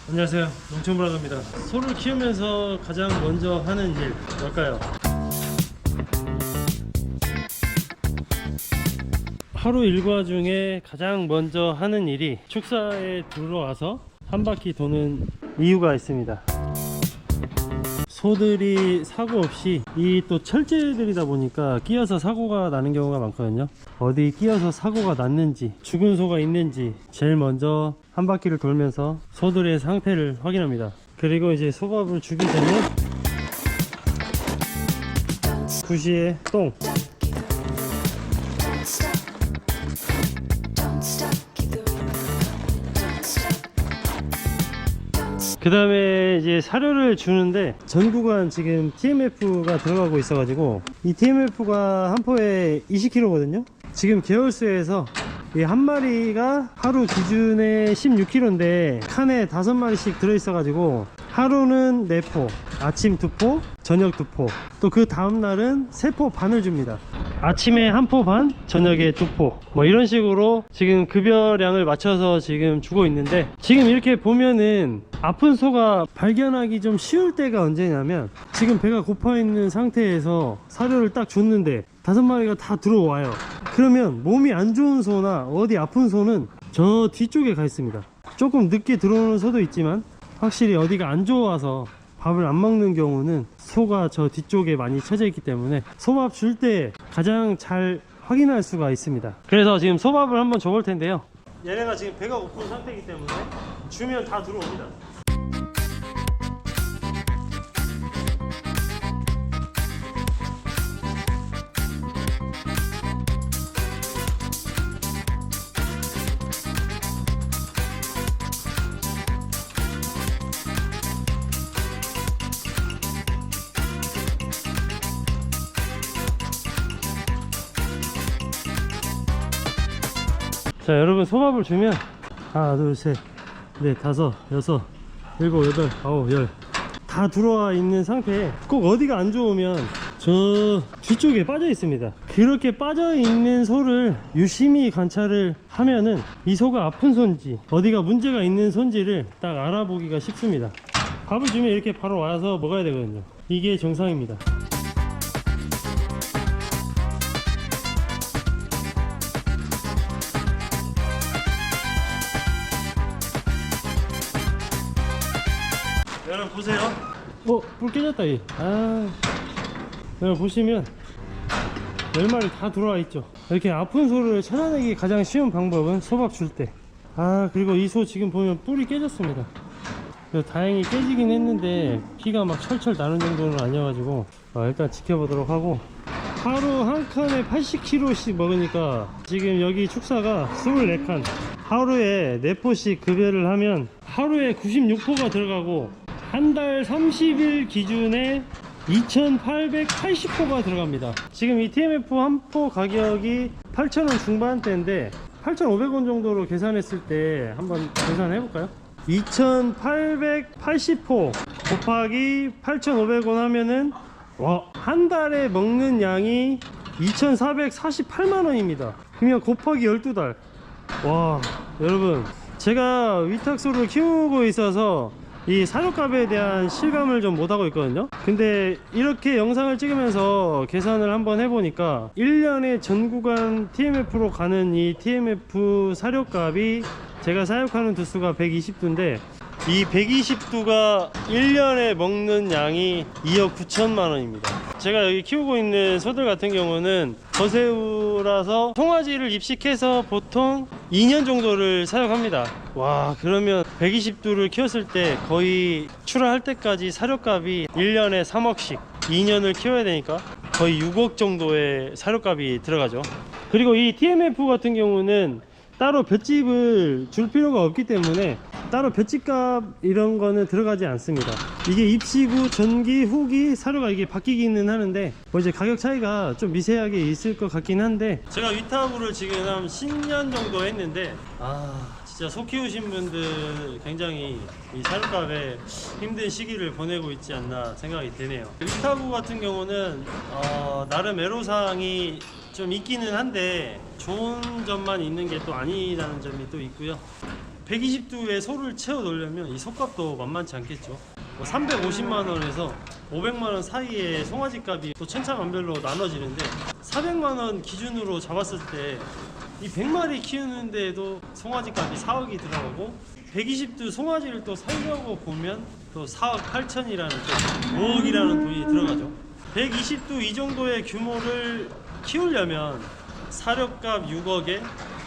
안녕하세요, 농촌브라더입니다. 소를 키우면서 가장 먼저 하는 일 뭘까요? 하루 일과 중에 가장 먼저 하는 일이 축사에 들어와서 한 바퀴 도는 이유가 있습니다. 소들이 사고 없이 이 또 철제들이다 보니까 끼어서 사고가 나는 경우가 많거든요. 어디 끼어서 사고가 났는지 죽은 소가 있는지 제일 먼저 한 바퀴를 돌면서 소들의 상태를 확인합니다. 그리고 이제 소밥을 주게 되면 구시에 똥, 그 다음에 이제 사료를 주는데 전 구간 지금 TMF가 들어가고 있어 가지고 이 TMF가 한 포에 20kg거든요 지금 계열수에서 이 한 마리가 하루 기준에 16kg인데 칸에 5마리씩 들어있어 가지고 하루는 4포, 아침 2포, 저녁 2포, 또 그 다음날은 3포 반을 줍니다. 아침에 1포 반, 저녁에 2포, 뭐 이런 식으로 지금 급여량을 맞춰서 지금 주고 있는데, 지금 이렇게 보면은 아픈 소가 발견하기 좀 쉬울 때가 언제냐면 지금 배가 고파 있는 상태에서 사료를 딱 줬는데 5마리가 다 들어와요. 그러면 몸이 안 좋은 소나 어디 아픈 소는 저 뒤쪽에 가 있습니다. 조금 늦게 들어오는 소도 있지만 확실히 어디가 안 좋아서 밥을 안 먹는 경우는 소가 저 뒤쪽에 많이 쳐져 있기 때문에 소밥 줄 때 가장 잘 확인할 수가 있습니다. 그래서 지금 소밥을 한번 줘볼 텐데요. 얘네가 지금 배가 고픈 상태이기 때문에 주면 다 들어옵니다. 자, 여러분 소밥을 주면 하나 둘셋넷 다섯 여섯 일곱 여덟 아홉 열 다 들어와 있는 상태에 꼭 어디가 안 좋으면 저 뒤쪽에 빠져 있습니다. 그렇게 빠져 있는 소를 유심히 관찰을 하면은 이 소가 아픈 소인지 어디가 문제가 있는 소인지를 딱 알아보기가 쉽습니다. 밥을 주면 이렇게 바로 와서 먹어야 되거든요. 이게 정상입니다. 여러분 보세요. 불 깨졌다. 여러분 보시면 10마리 다 들어와 있죠. 이렇게 아픈 소를 찾아내기 가장 쉬운 방법은 소밥 줄 때. 그리고 이 소 지금 보면 뿔이 깨졌습니다. 다행히 깨지긴 했는데 피가 막 철철 나는 정도는 아니어가지고 일단 지켜보도록 하고, 하루 한 칸에 80kg씩 먹으니까 지금 여기 축사가 24칸, 하루에 4포씩 급여를 하면 하루에 96포가 들어가고 한 달 30일 기준에 2,880포가 들어갑니다. 지금 이 TMF 한 포 가격이 8,000원 중반대인데 8,500원 정도로 계산했을 때 한번 계산해 볼까요? 2,880포 곱하기 8,500원 하면은 한 달에 먹는 양이 2,448만원입니다. 그러면 곱하기 12달. 와, 여러분 제가 위탁소를 키우고 있어서 이 사료값에 대한 실감을 좀 못하고 있거든요. 근데 이렇게 영상을 찍으면서 계산을 한번 해보니까 1년에 전 구간 TMF로 가는 이 TMF 사료값이 제가 사육하는 두수가 120두인데 이 120두가 1년에 먹는 양이 2억 9천만 원입니다. 제가 여기 키우고 있는 소들 같은 경우는 거세우라서 송아지를 입식해서 보통 2년 정도를 사육합니다. 와, 그러면 120두를 키웠을 때 거의 출하할 때까지 사료값이 1년에 3억씩 2년을 키워야 되니까 거의 6억 정도의 사료값이 들어가죠. 그리고 이 TMF 같은 경우는 따로 볏집을 줄 필요가 없기 때문에 따로 볏집값 이런 거는 들어가지 않습니다. 이게 입식 후, 전기, 후기 사료가 이게 바뀌기는 하는데 뭐 이제 가격 차이가 좀 미세하게 있을 것 같긴 한데, 제가 위탁으로 지금 한 10년 정도 했는데 진짜 소 키우신 분들 굉장히 이 사료값에 힘든 시기를 보내고 있지 않나 생각이 되네요. 위탁우 같은 경우는 나름 애로사항이 좀 있기는 한데 좋은 점만 있는 게 또 아니라는 점이 또 있고요. 120도에 소를 채워 놓으려면 이 소값도 만만치 않겠죠. 350만원에서 500만원 사이에 송아지 값이 또 천차만별로 나눠지는데, 400만원 기준으로 잡았을 때 이 100마리 키우는데도 송아지 값이 4억이 들어가고, 120두 송아지를 또 살려고 보면 또 4억 8천이라는 또 5억이라는 돈이 들어가죠. 120두 이 정도의 규모를 키우려면 사료값 6억에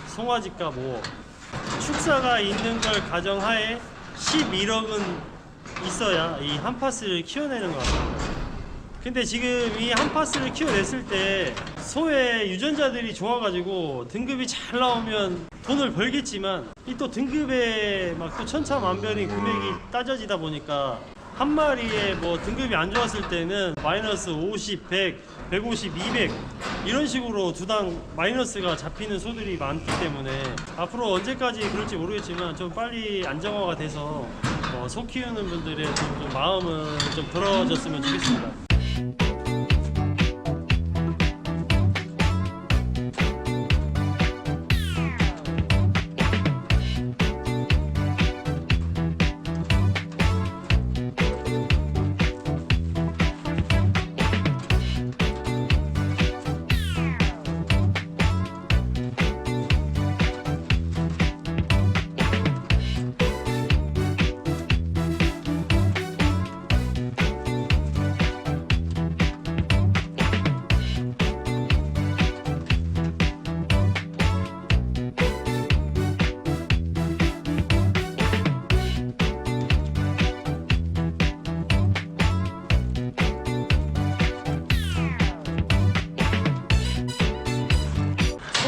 송아지값 5억, 축사가 있는 걸 가정하에 11억은 있어야 이 한 파스를 키워내는 것 같습니다. 근데 지금 이 한 파스를 키워냈을 때 소의 유전자들이 좋아가지고 등급이 잘 나오면 돈을 벌겠지만, 이 또 등급에 막 또 천차만별인 금액이 따져지다 보니까 한 마리에 뭐 등급이 안 좋았을 때는 마이너스 50, 100, 150, 200 이런 식으로 두당 마이너스가 잡히는 소들이 많기 때문에 앞으로 언제까지 그럴지 모르겠지만 좀 빨리 안정화가 돼서 소 키우는 분들의 좀 마음은 좀 들어졌으면 좋겠습니다.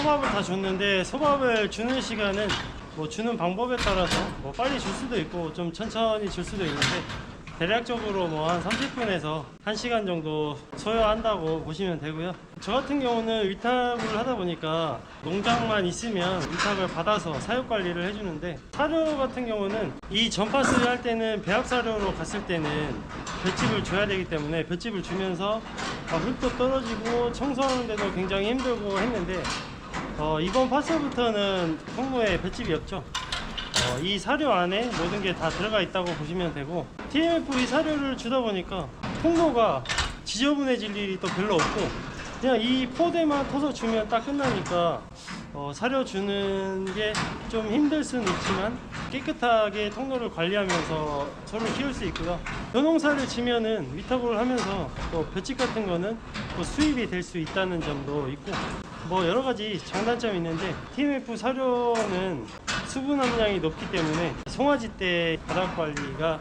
소밥을 다 줬는데, 소밥을 주는 시간은 뭐 주는 방법에 따라서 뭐 빨리 줄 수도 있고 좀 천천히 줄 수도 있는데, 대략적으로 뭐 한 30분에서 1시간 정도 소요한다고 보시면 되고요. 저 같은 경우는 위탁을 하다 보니까 농장만 있으면 위탁을 받아서 사육 관리를 해주는데, 사료 같은 경우는 이 전파스를 할 때는 배합 사료로 갔을 때는 볏짚을 줘야 되기 때문에 볏짚을 주면서 흙도 떨어지고 청소하는데도 굉장히 힘들고 했는데, 이번 파스부터는 통로에 볏짚이 없죠. 이 사료 안에 모든 게 다 들어가 있다고 보시면 되고, TMF 이 사료를 주다 보니까 통로가 지저분해질 일이 또 별로 없고, 그냥 이 포대만 터서 주면 딱 끝나니까 사료 주는 게 좀 힘들 수는 있지만 깨끗하게 통로를 관리하면서 소를 키울 수 있고요. 벼농사를 지면은 위탁을 하면서 또 볏짚 같은 거는 또 수입이 될 수 있다는 점도 있고, 뭐 여러 가지 장단점이 있는데, TMF 사료는 수분 함량이 높기 때문에 송아지 때 바닥 관리가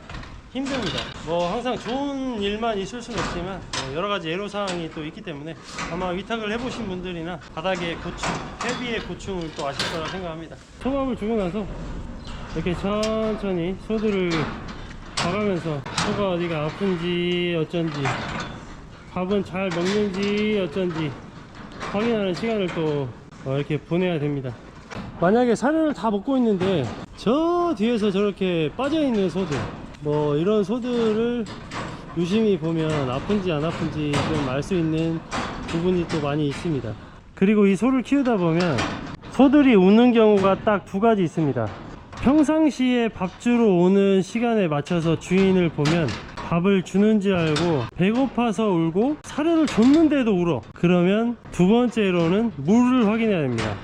힘듭니다. 뭐 항상 좋은 일만 있을 수는 없지만 여러 가지 애로사항이 또 있기 때문에 아마 위탁을 해보신 분들이나 바닥의 고충, 회비의 고충을 또 아실 거라 생각합니다. 소밥을 주고 나서 이렇게 천천히 소들을 봐가면서 소가 어디가 아픈지 어쩐지, 밥은 잘 먹는지 어쩐지 확인하는 시간을 또 이렇게 보내야 됩니다. 만약에 사료를 다 먹고 있는데 저 뒤에서 저렇게 빠져있는 소들, 뭐 이런 소들을 유심히 보면 아픈지 안 아픈지 좀 알 수 있는 부분이 또 많이 있습니다. 그리고 이 소를 키우다 보면 소들이 우는 경우가 딱 두 가지 있습니다. 평상시에 밥 주러 오는 시간에 맞춰서 주인을 보면 밥을 주는지 알고 배고파서 울고, 사료를 줬는데도 울어. 그러면 두 번째로는 물을 확인해야 됩니다.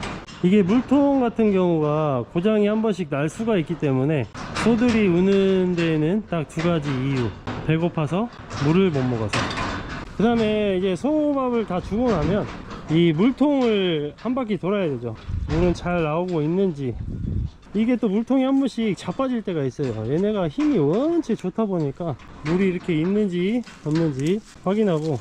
이게 물통 같은 경우가 고장이 한 번씩 날 수가 있기 때문에 소들이 우는 데에는 딱 두 가지 이유: 배고파서, 물을 못 먹어서. 그 다음에 이제 소밥을 다 주고 나면 이 물통을 한 바퀴 돌아야 되죠. 물은 잘 나오고 있는지. 이게 또 물통이 한 번씩 자빠질 때가 있어요. 얘네가 힘이 원체 좋다 보니까 물이 이렇게 있는지 없는지 확인하고,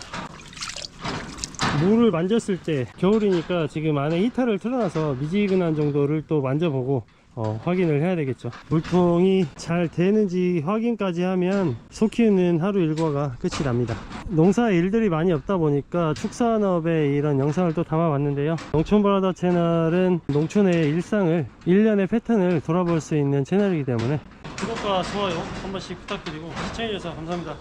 물을 만졌을 때 겨울이니까 지금 안에 히터를 틀어놔서 미지근한 정도를 또 만져보고 확인을 해야 되겠죠. 물통이 잘 되는지 확인까지 하면 소 키우는 하루 일과가 끝이 납니다. 농사 일들이 많이 없다 보니까 축산업의 이런 영상을 또 담아봤는데요. 농촌브라더 채널은 농촌의 일상을, 일련의 패턴을 돌아볼 수 있는 채널이기 때문에 구독과 좋아요 한 번씩 부탁드리고, 시청해주셔서 감사합니다.